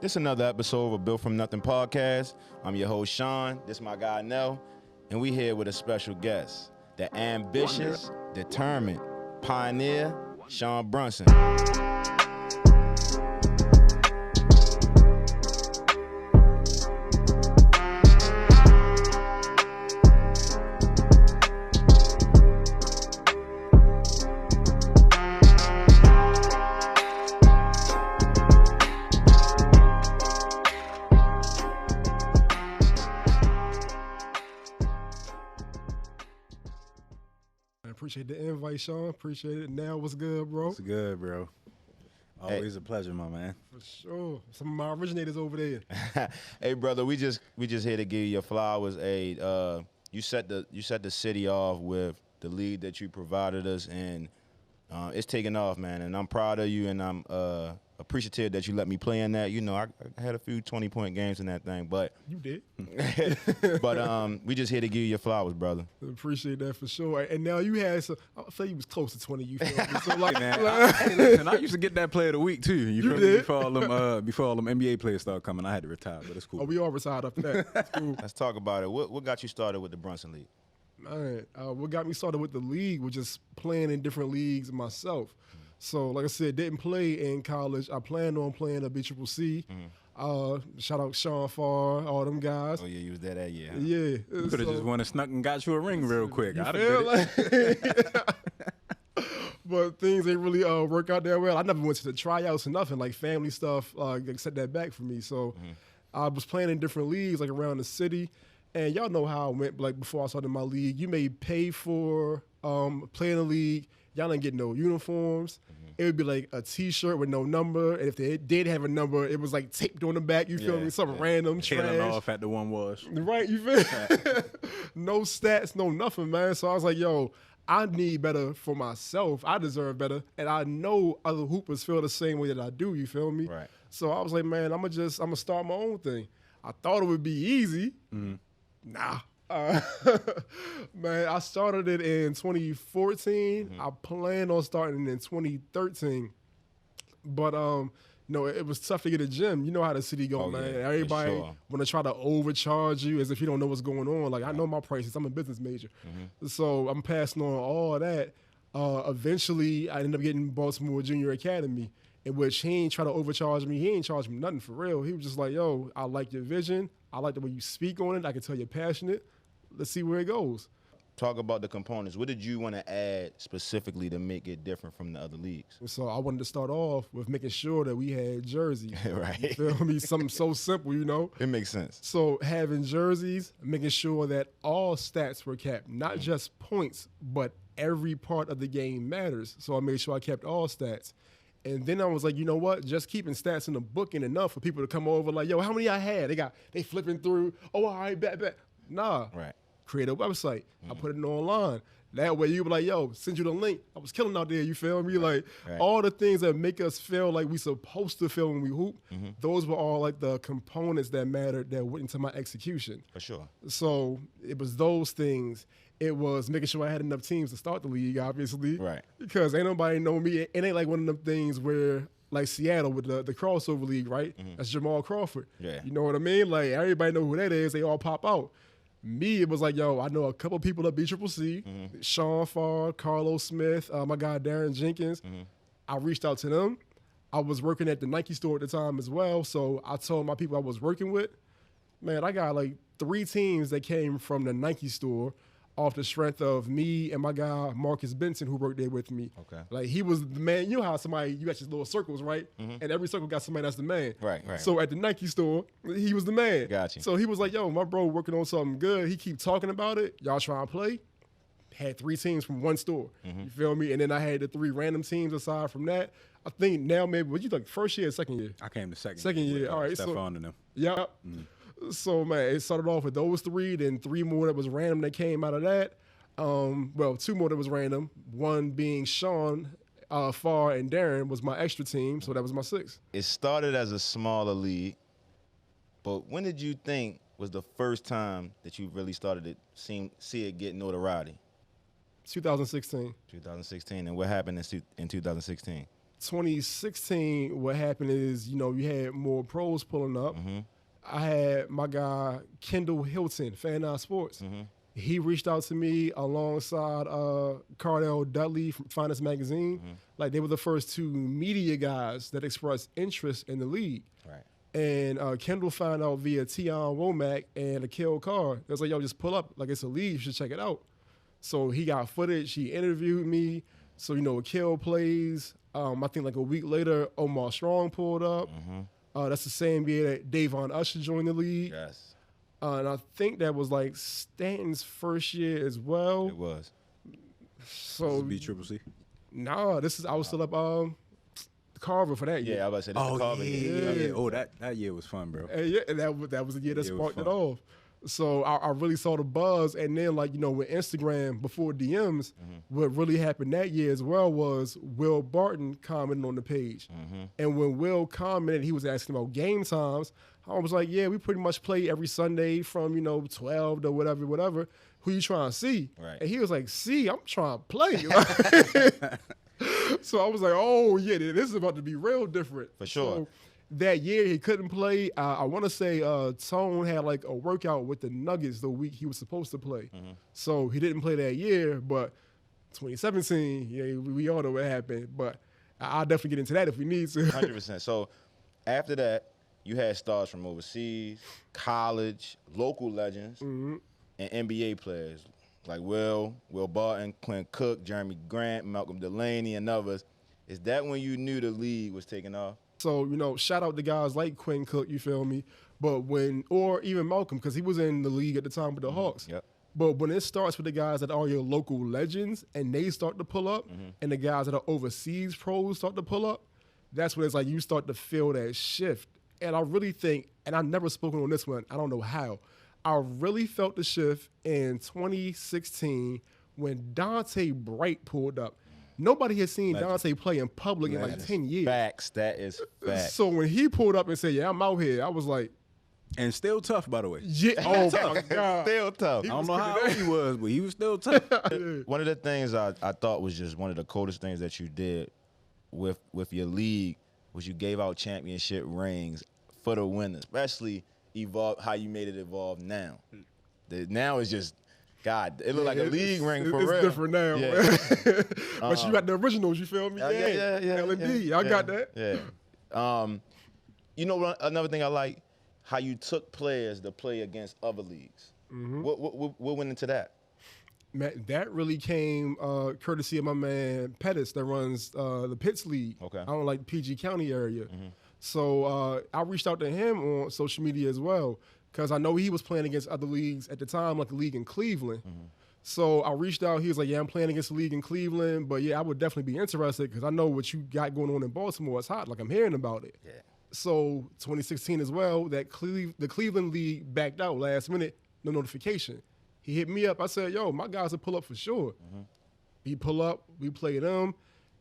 This is another episode of a Built From Nothing podcast. I'm your host, Sean. This is my guy, Nell. And we here with a special guest, the ambitious, determined pioneer, Sean Brunson. Appreciate the invite, Sean. Appreciate it. Now, what's good, bro? What's good, bro? Always a pleasure, my man. For sure. Some of my originators over there. Hey, brother, we just here to give you your flowers. You set the city off with the lead that you provided us, and it's taking off, man. And I'm proud of you, and I'm appreciative that you let me play in that. You know, I had a few 20-point games in that thing, but You did. but we just here to give you your flowers, brother. Appreciate that for sure. And now you had some, I feel you was close to 20. You feel me? So Hey, man, hey, listen, I used to get that player of the week too. You feel me? did? Before all them NBA players started coming, I had to retire, but it's cool. Oh, we all retired after that. That's cool. Let's talk about it. What got you started with the Brunson League? All right. What got me started with the league was just playing in different leagues myself. So, like I said, didn't play in college. I planned on playing at BCCC. Shout out Sean Farr, all them guys. Oh yeah, you was there that year. Huh? Yeah. You could have just went and snuck and got you a ring real quick. I'd have feel did it. like- But things ain't really work out that well. I never went to the tryouts or nothing. Like family stuff set that back for me. So I was playing in different leagues like around the city. And y'all know how I went like before I started my league. You may pay for playing the league. Y'all didn't get no uniforms. It would be like a T-shirt with no number. And if they did have a number, it was like taped on the back. You feel me? Something random, Tailing trash. off at the one wash. Right, you feel? No stats, no nothing, man. So I was like, yo, I need better for myself. I deserve better. And I know other hoopers feel the same way that I do, you feel me? Right. So I was like, man, I'm gonna start my own thing. I thought it would be easy. Nah. Man, I started it in 2014. I planned on starting in 2013. But it was tough to get a gym. You know how the city go, man. Yeah, Everybody for sure. want to try to overcharge you as if you don't know what's going on. Like, I know my prices. I'm a business major. So I'm passing on all that. Eventually, I ended up getting Baltimore Junior Academy, in which he ain't try to overcharge me. He ain't charge me nothing for real. He was just like, yo, I like your vision. I like the way you speak on it. I can tell you're passionate. Let's see where it goes. Talk about the components. What did you want to add specifically to make it different from the other leagues? So I wanted to start off with making sure that we had jerseys. Right. You feel me? Something so simple, you know? It makes sense. So having jerseys, making sure that all stats were kept, not just points, but every part of the game matters. So I made sure I kept all stats. And then I was like, you know what? Just keeping stats in the book ain't enough for people to come over like, yo, how many I had? They flipping through. Oh, all right, bet. Nah. Right. Create a website. I put it online. That way you be like, yo, send you the link. I was killing out there, you feel me? Like all the things that make us feel like we supposed to feel when we hoop, those were all like the components that mattered that went into my execution. For sure. So it was those things. It was making sure I had enough teams to start the league, obviously. Right. Because ain't nobody know me. It ain't like one of them things where, like Seattle with the crossover league, right? That's Jamal Crawford. Yeah. You know what I mean? Like, everybody know who that is. They all pop out. Me, it was like, yo, I know a couple people at BCCC, Sean Farr, Carlos Smith, my guy Darren Jenkins. I reached out to them. I was working at the Nike store at the time as well, so I told my people I was working with, man, I got like 3 teams that came from the Nike store off the strength of me and my guy Marcus Benson, who worked there with me. Okay. Like, he was the man. You know how you got your little circles, right? And every circle got somebody that's the man. Right. So at the Nike store, he was the man. Got you. So he was like, yo, my bro working on something good. He keep talking about it. Y'all trying to play? Had 3 teams from one store. You feel me? And then I had the 3 random teams aside from that. I think now maybe, what you think, first year or second year? I came to second. Second year, all right. Stephon and them. Yeah. So, man, it started off with those 3, then 3 more that was random that came out of that. 2 more that was random. One being Sean Farr and Darren was my extra team, so that was my 6. It started as a smaller league, but when did you think was the first time that you really started to see it get notoriety? 2016. 2016. And what happened in 2016? 2016, what happened is, you had more pros pulling up. I had my guy, Kendall Hilton, Fan Eye Sports. He reached out to me alongside Cardell Dudley from Finest Magazine. Like, they were the first two media guys that expressed interest in the league. Right. And Kendall found out via Tion Womack and Akil Carr. It was like, yo, just pull up. Like, it's a league. You should check it out. So he got footage. He interviewed me. So, Akil plays. I think like a week later, Omar Strong pulled up. That's the same year that Davon Usher joined the league. Yes. And I think that was like Stanton's first year as well. It was. So BCCC. Nah, I was still up Carver for that year. Yeah, I was about to say, this the Carver year. Yeah. Oh, that year was fun, bro. And that was the year that sparked it fun. off. So I really saw the buzz. And then, with Instagram before DMs, what really happened that year as well was Will Barton commented on the page. And when Will commented, he was asking about game times. I was like, yeah, we pretty much play every Sunday from, 12 to whatever. Who you trying to see? Right. And he was like, see, I'm trying to play. So I was like, oh, yeah, this is about to be real different. For sure. So that year he couldn't play. I want to say Tone had like a workout with the Nuggets the week he was supposed to play. So he didn't play that year, but 2017, yeah, we all know what happened. But I'll definitely get into that if we need to. 100%. So after that, you had stars from overseas, college, local legends, and NBA players like Will Barton, Quinn Cook, Jeremy Grant, Malcolm Delaney, and others. Is that when you knew the league was taking off? So, shout out to guys like Quinn Cook, you feel me? But or even Malcolm, because he was in the league at the time with the Hawks. Yep. But when it starts with the guys that are your local legends and they start to pull up, and the guys that are overseas pros start to pull up, that's when it's like you start to feel that shift. And I really think, and I've never spoken on this one, I don't know how, I really felt the shift in 2016 when Dante Bright pulled up. Nobody had seen Dante play in public in like 10 years. Facts. That is facts. So when he pulled up and said, yeah, I'm out here, I was like, And still tough, by the way. yeah, oh my God. Still tough. I don't know how old he was, but he was still tough. One of the things I thought was just one of the coolest things that you did with your league was you gave out championship rings for the winners, especially how you made it evolve now. Now it's just, God, it looked like a league ring for real. It's different now. Yeah. But you got the originals, you feel me? Yeah. L&D, I got that. Yeah. Another thing I like, how you took players to play against other leagues. What went into that? Man, that really came courtesy of my man Pettis that runs the Pitts League. Okay. I don't like the PG County area. So I reached out to him on social media as well because I know he was playing against other leagues at the time, like a league in Cleveland. So I reached out. He was like, yeah, I'm playing against a league in Cleveland, but yeah, I would definitely be interested because I know what you got going on in Baltimore. It's hot. Like, I'm hearing about it. Yeah. So 2016 as well, the Cleveland League backed out last minute, no notification. He hit me up. I said, yo, my guys will pull up for sure. He pull up. We play them.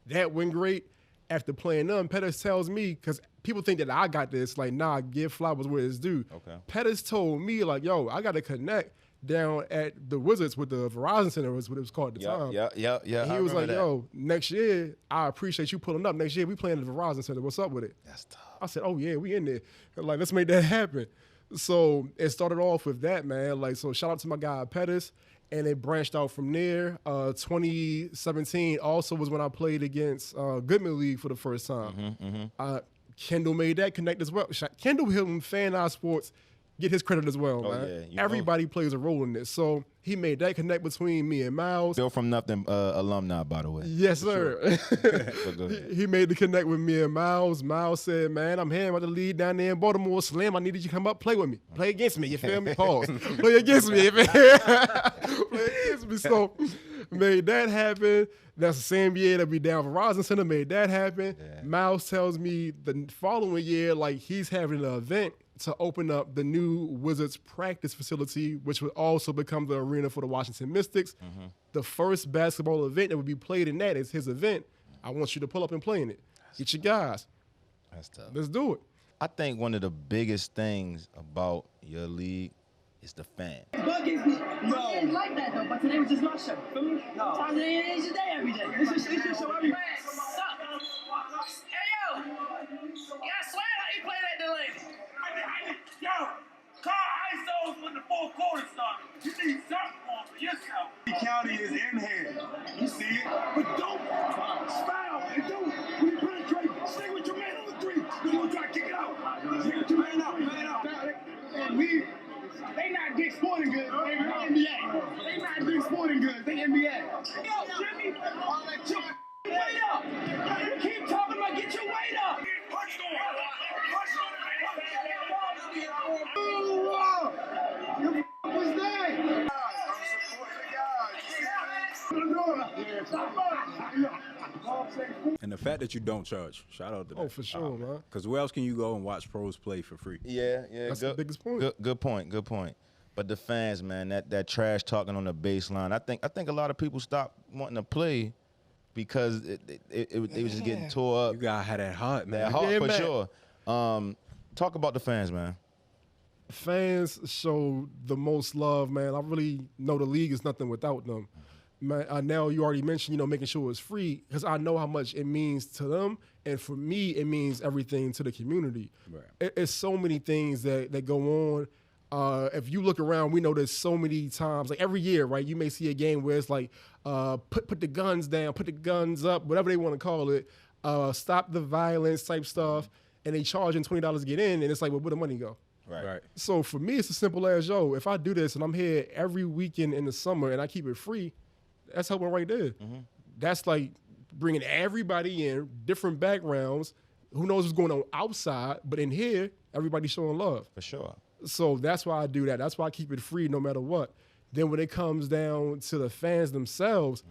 That went great. After playing them, Pettis tells me, because people think that I got this, like, nah, give flowers where it's due. Okay. Pettis told me, like, yo, I got to connect down at the Wizards with the Verizon Center, was what it was called at the time. Yeah. He was like, yo, next year, I appreciate you pulling up. Next year, we playing at the Verizon Center. What's up with it? That's tough. I said, oh, yeah, we in there. Like, let's make that happen. So it started off with that, man. Like, so shout out to my guy, Pettis. And it branched out from there. 2017 also was when I played against Goodman League for the first time. Kendall made that connect as well. Kendall Hilton, Fan Eye Sports, get his credit as well, man. Yeah, everybody plays a role in this. So he made that connect between me and Miles. Bill from Nothing alumni, by the way. Yes, sir. Sure. He made the connect with me and Miles. Miles said, man, I'm hearing about the lead down there in Baltimore. Slim, I needed you to come up, play with me. Play against me, you feel me? Pause. Play against me. Play against me. So made that happen. That's the same year that we down for Verizon Center, made that happen. Yeah. Miles tells me the following year, like, he's having an event to open up the new Wizards practice facility, which would also become the arena for the Washington Mystics. The first basketball event that would be played in that is his event. I want you to pull up and play in it. Get your guys. That's tough. Let's do it. I think one of the biggest things about your league is the fan. No. It's like that though, but today was just my show. Feel me? No. Sometimes it ain't your day every day. It's just show every day. Stop. They not Dick Sporting Goods, they NBA. They not Dick Sporting Goods, they NBA. Yo, Jimmy, get your weight up. You keep talking about get your weight up. What was that? And the fact that you don't charge, shout out to that. Oh, for sure, man. Because where else can you go and watch pros play for free? Yeah. That's the biggest point. Good point. But the fans, man, that trash talking on the baseline. I think a lot of people stopped wanting to play because they was just getting tore up. You gotta have that heart, man. That heart Yeah, for man. sure. Talk about the fans, man. Fans show the most love, man. I really know the league is nothing without them. Man, now you already mentioned, making sure it's free because I know how much it means to them, and for me, it means everything to the community. Right. It's so many things that go on. If you look around, we know there's so many times, like every year, right? You may see a game where it's like, put the guns down, put the guns up, whatever they want to call it, stop the violence type stuff, and they charging $20 to get in, and it's like, well, where the money go? Right. So for me, it's as simple as, if I do this and I'm here every weekend in the summer and I keep it free, that's helping right there. Mm-hmm. That's like bringing everybody in, different backgrounds. Who knows what's going on outside, but in here, everybody's showing love. For sure. So that's why I do that. That's why I keep it free no matter what. Then when it comes down to the fans themselves,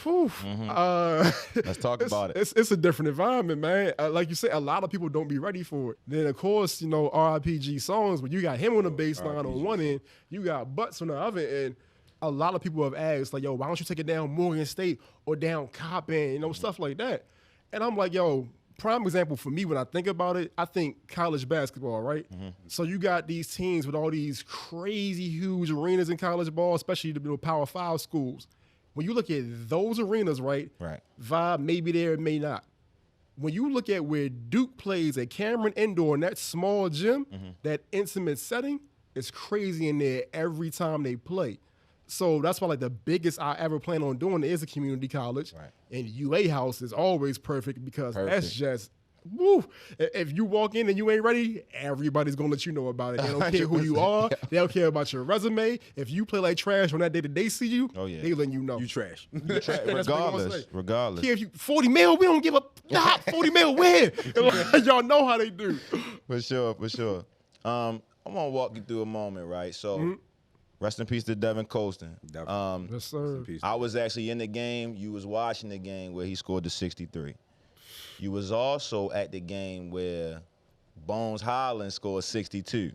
Let's talk about it. It's a different environment, man. Like you said, a lot of people don't be ready for it. Then, of course, RIPG songs, when you got him on the bass line on one end, you got Butts on the other end. A lot of people have asked, like, why don't you take it down Morgan State or down Coppin, stuff like that. And I'm like, prime example for me when I think about it, I think college basketball, right? Mm-hmm. So you got these teams with all these crazy huge arenas in college ball, especially the Power 5 schools. When you look at those arenas, right? Vibe may be there, may not. When you look at where Duke plays at Cameron Indoor in that small gym, that intimate setting, it's crazy in there every time they play. So that's why, like, the biggest I ever plan on doing is a community college. Right. And UA House is always perfect because that's just, woo. If you walk in and you ain't ready, everybody's going to let you know about it. They don't care who you are. They don't care about your resume. If you play like trash on that day that they see you, they letting you know. You trash. Regardless. Here, if you 40 mil, we don't give a 40 mil win. Y'all know how they do. For sure. I'm going to walk you through a moment, right? So, rest in peace to Devin Colston. Yes, sir. I was actually in the game. You was watching the game where he scored the 63. You was also at the game where Bones Holland scored 62.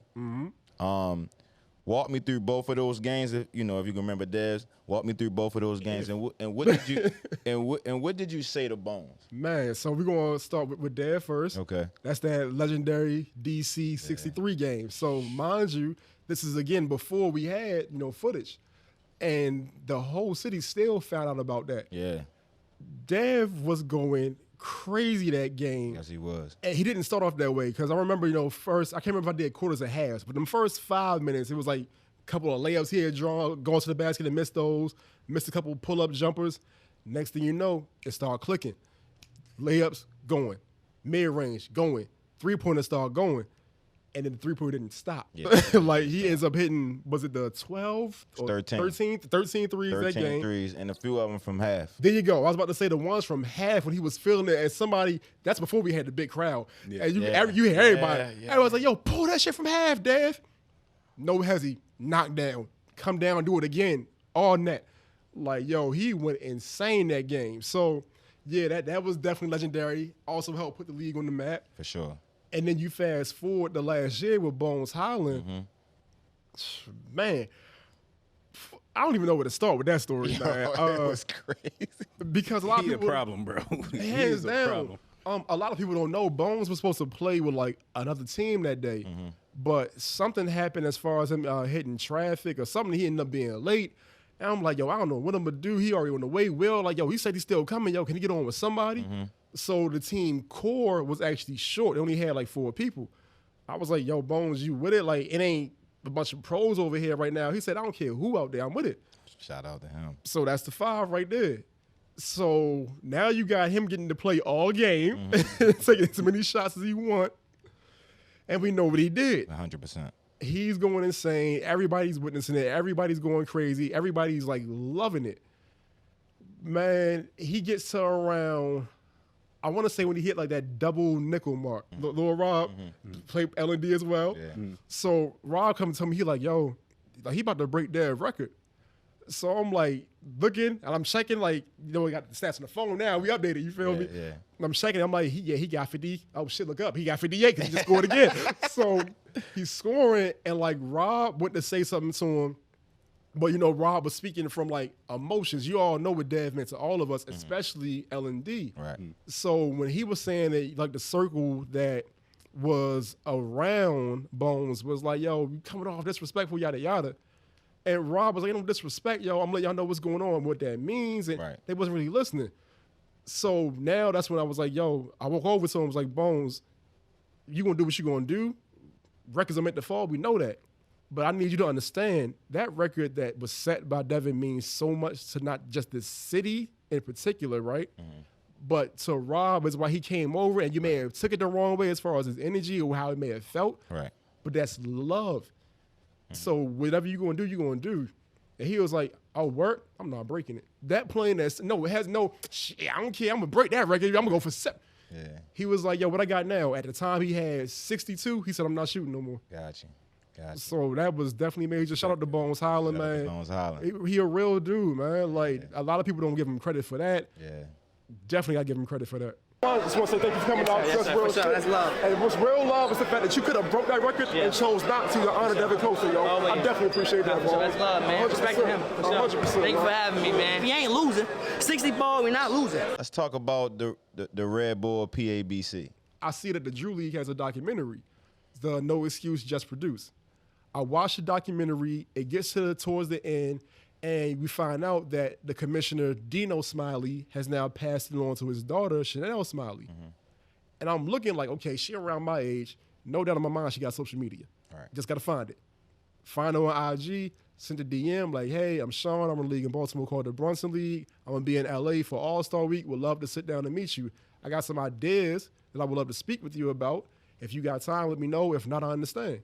Walk me through both of those games. If you can remember, Devs. Walk me through both of those games. And what did you and what did you say to Bones? Man, so we're gonna start with Dev first. Okay. That's that legendary DC 63 game. So mind you, this is again before we had footage, and the whole city still found out about that. Yeah. Dev was going crazy that game. Yes, he was. And he didn't start off that way because I remember, first, I can't remember if I did quarters or halves, but them first 5 minutes, it was like a couple of layups here, going to the basket and missed those, missed a couple pull-up jumpers. Next thing you know, it started clicking. Layups going, mid-range going, three-pointer started going, and then the three-pointer didn't stop. Yeah. Like, he ends up hitting, was it the 12? 13 threes that game. threes, and a few of them from half. There you go. I was about to say the ones from half when he was feeling it, and somebody, that's before we had the big crowd. Yeah. And you hear everybody. Yeah. Everyone's like, yo, pull that shit from half, Dev. No hezzy, knock down, come down, do it again, all net. Like, yo, he went insane that game. So, yeah, that was definitely legendary. Also helped put the league on the map. For sure. And then you fast forward to last year with Bones Holland. Man, I don't even know where to start with that story, man. It was crazy. Because a lot of He people, a problem, bro. hands down, a lot of people don't know Bones was supposed to play with like another team that day, but something happened as far as him hitting traffic or something. He ended up being late. And I'm like, yo, I don't know what I'm gonna do. He already on the way. Will, like, yo, he said he's still coming. Yo, can he get on with somebody? So the team core was actually short. They only had like 4 people. I was like, yo, Bones, you with it? Like, it ain't a bunch of pros over here right now. He said, I don't care who out there, I'm with it. Shout out to him. So that's the 5 right there. So now you got him getting to play all game, taking as many shots as he want. And we know what he did. 100%. He's going insane. Everybody's witnessing it. Everybody's going crazy. Everybody's like loving it. Man, he gets to around, I want to say when he hit like that double nickel mark. Lil Rob played L&D as well. Yeah. So Rob comes to me, he like, yo, like he about to break their record. So I'm like looking and I'm checking, like, you know, we got the stats on the phone now. We updated, you feel me? Yeah. And I'm checking, I'm like, he got 50. Oh shit, look up. He got 58 because he just scored again. So he's scoring and like Rob went to say something to him. But you know, Rob was speaking from like emotions. You all know what Dev meant to all of us, especially L&D. Right. So when he was saying that, like the circle that was around Bones was like, yo, you coming off disrespectful, yada yada. And Rob was like, no disrespect, yo. I'm letting y'all know what's going on, what that means. And they wasn't really listening. So now that's when I was like, yo, I walk over to him, was like, Bones, you gonna do what you gonna do? Records are meant to fall, we know that. But I need you to understand that record that was set by Devin means so much to not just the city in particular, right? But to Rob is why he came over, and you may have took it the wrong way as far as his energy or how it may have felt. Right. But that's love. So whatever you're gonna do, you're gonna do. And he was like, oh, work? I'm not breaking it. That playing that's, no, it has no, shit, I don't care, I'm gonna break that record, I'm gonna go for 7. Yeah. He was like, yo, what I got now? At the time he had 62, he said, I'm not shooting no more. Gotcha. So that was definitely major. Shout out to Bones Holland, Shout out to man. Bones Holland. He a real dude, man. Like, a lot of people don't give him credit for that. Yeah. Definitely gotta give him credit for that. I just want to say thank you for coming out. Yes, sir, for sure. That's love. And what's real love is the fact that you could have broke that record and chose not to honor Devin Colston, yo. Always. I definitely appreciate that, bro. That's love, man. Respect to him. For sure. 100%. Thank you for having me, man. We ain't losing. 60 ball, we not losing. Let's talk about the Red Bull PABC. I see that the Drew League has a documentary, the No Excuse Just Produce. I watched the documentary. It gets towards the end, and we find out that the commissioner, Dino Smiley, has now passed it on to his daughter, Chanel Smiley. And I'm looking like, okay, she around my age. No doubt in my mind she got social media. Right. Just got to find it. Find her on IG, send a DM like, hey, I'm Sean. I'm in a league in Baltimore called the Brunson League. I'm going to be in LA for All-Star Week. Would love to sit down and meet you. I got some ideas that I would love to speak with you about. If you got time, let me know. If not, I understand.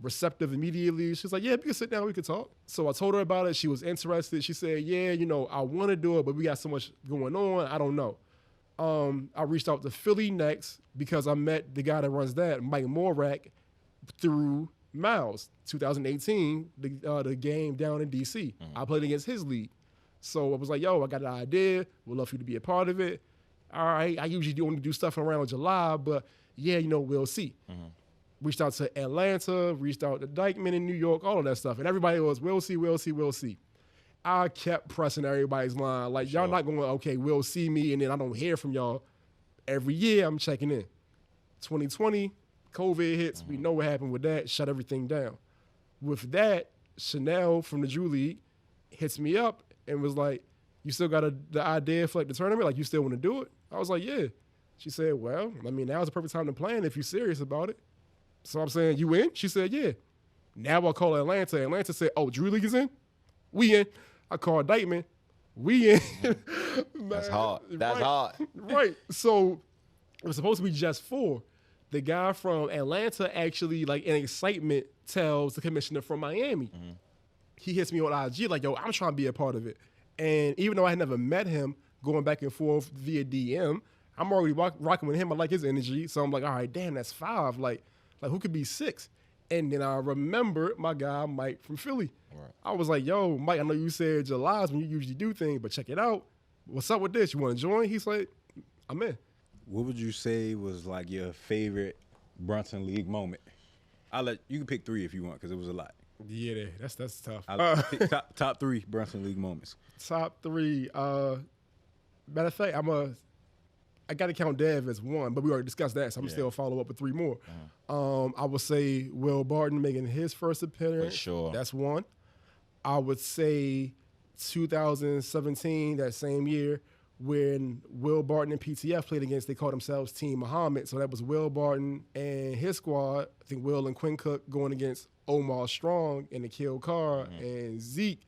Receptive immediately. She's like, yeah, we can sit down, we can talk. So I told her about it. She was interested. She said, yeah, you know, I want to do it, but we got so much going on. I don't know. I reached out to Philly next because I met the guy that runs that, Mike Morak, through Miles, 2018, the game down in D.C. I played against his league. So I was like, yo, I got an idea. Would love for you to be a part of it. All right, I usually only do stuff around July, but yeah, you know, we'll see. Reached out to Atlanta, reached out to Dykeman in New York, all of that stuff. And everybody was, we'll see, we'll see, we'll see. I kept pressing everybody's line. Like, y'all not going, okay, we'll see me, and then I don't hear from y'all. Every year, I'm checking in. 2020, COVID hits. We know what happened with that. Shut everything down. With that, Chanel from the Drew League hits me up and was like, you still got the idea for like the tournament? Like, you still want to do it? I was like, yeah. She said, well, I mean, now's the perfect time to plan if you're serious about it. So I'm saying, you in? She said, yeah. Now I call Atlanta. Atlanta said, oh, Drew League is in? We in. I called Dykeman. We in. That's hard. That's hard. Right. So it was supposed to be just 4. The guy from Atlanta actually, like, in excitement, tells the commissioner from Miami. He hits me on IG like, yo, I'm trying to be a part of it. And even though I had never met him, going back and forth via DM, I'm already rocking with him. I like his energy. So I'm like, all right, damn, that's 5. Like who could be 6? And then I remembered my guy, Mike, from Philly. Right. I was like, yo, Mike, I know you said July is when you usually do things, but check it out. What's up with this? You want to join? He's like, I'm in. What would you say was like your favorite Brunson League moment? You can pick 3 if you want, because it was a lot. Yeah, that's tough. Pick top 3 Brunson League moments. Top 3. Matter of fact, I got to count Dev as 1, but we already discussed that, so I'm still follow up with 3 more. I would say Will Barton making his first appearance. For sure. That's 1. I would say 2017, that same year, when Will Barton and PTF played against, they called themselves Team Muhammad. So that was Will Barton and his squad. I think Will and Quinn Cook going against Omar Strong and the Kill Carr and Zeke.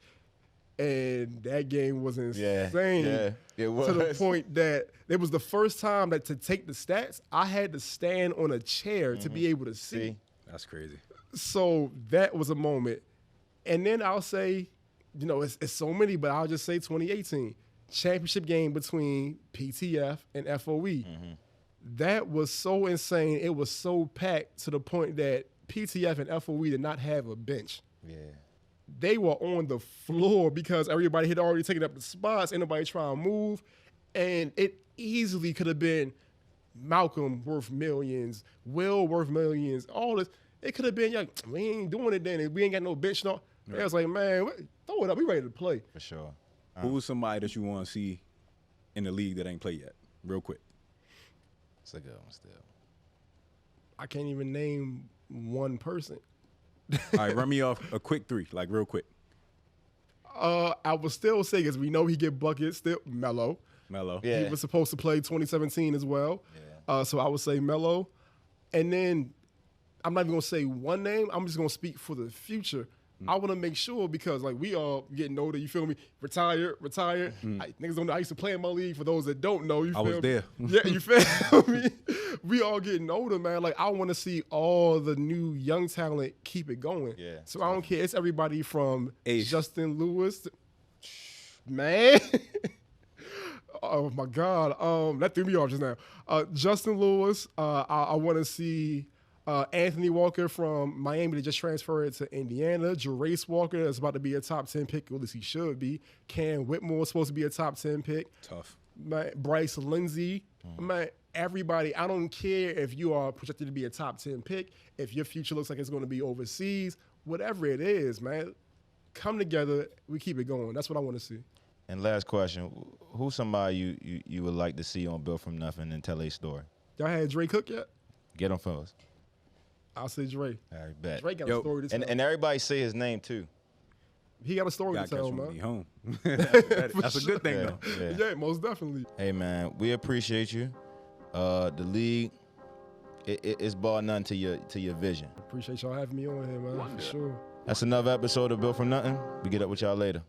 And that game was insane. Yeah, it was. To the point that it was the first time that to take the stats, I had to stand on a chair to be able to see. That's crazy. So that was a moment. And then I'll say, you know, it's so many, but I'll just say 2018. Championship game between PTF and FOE. That was so insane. It was so packed to the point that PTF and FOE did not have a bench. Yeah. They were on the floor because everybody had already taken up the spots. Ain't nobody trying to move. And it easily could have been Malcolm worth millions, Will worth millions, all this. It could have been, yeah, we ain't doing it then. And we ain't got no bench. No. Right. I was like, man, throw it up. We ready to play. For sure. Who's somebody that you want to see in the league that ain't played yet? Real quick. It's a good one still. I can't even name one person. All right, run me off a quick 3, like real quick. I would still say, because we know he get buckets, still Melo. Yeah. He was supposed to play 2017 as well. Yeah. So I would say Melo. And then I'm not even going to say one name. I'm just going to speak for the future. I want to make sure because, like, we all getting older, you feel me? Retired. Niggas don't know. I used to play in my league. For those that don't know, you feel me? I was there. Yeah, you feel me? We all getting older, man. Like, I want to see all the new young talent keep it going. Yeah. So I don't care. It's everybody from Ace. Justin Lewis. Man. Oh, my God. That threw me off just now. Justin Lewis. I want to see... Anthony Walker from Miami that just transferred to Indiana. Jerace Walker is about to be a top 10 pick, or at least he should be. Cam Whitmore is supposed to be a top 10 pick. Tough. Man, Bryce Lindsey. Man, everybody, I don't care if you are projected to be a top 10 pick, if your future looks like it's going to be overseas, whatever it is, man, come together, we keep it going. That's what I want to see. And last question, who's somebody you would like to see on Built From Nothing and tell a story? Y'all had Dre Cook yet? Get them for us. I'll say Dre. All right, bet. Dre got a story to tell. And everybody say his name, too. He got a story to tell, man. Home. That's a good thing, though. Yeah, most definitely. Hey, man, we appreciate you. The league, it's bar none to your vision. Appreciate y'all having me on here, man, for sure. That's another episode of Built From Nothing. We get up with y'all later.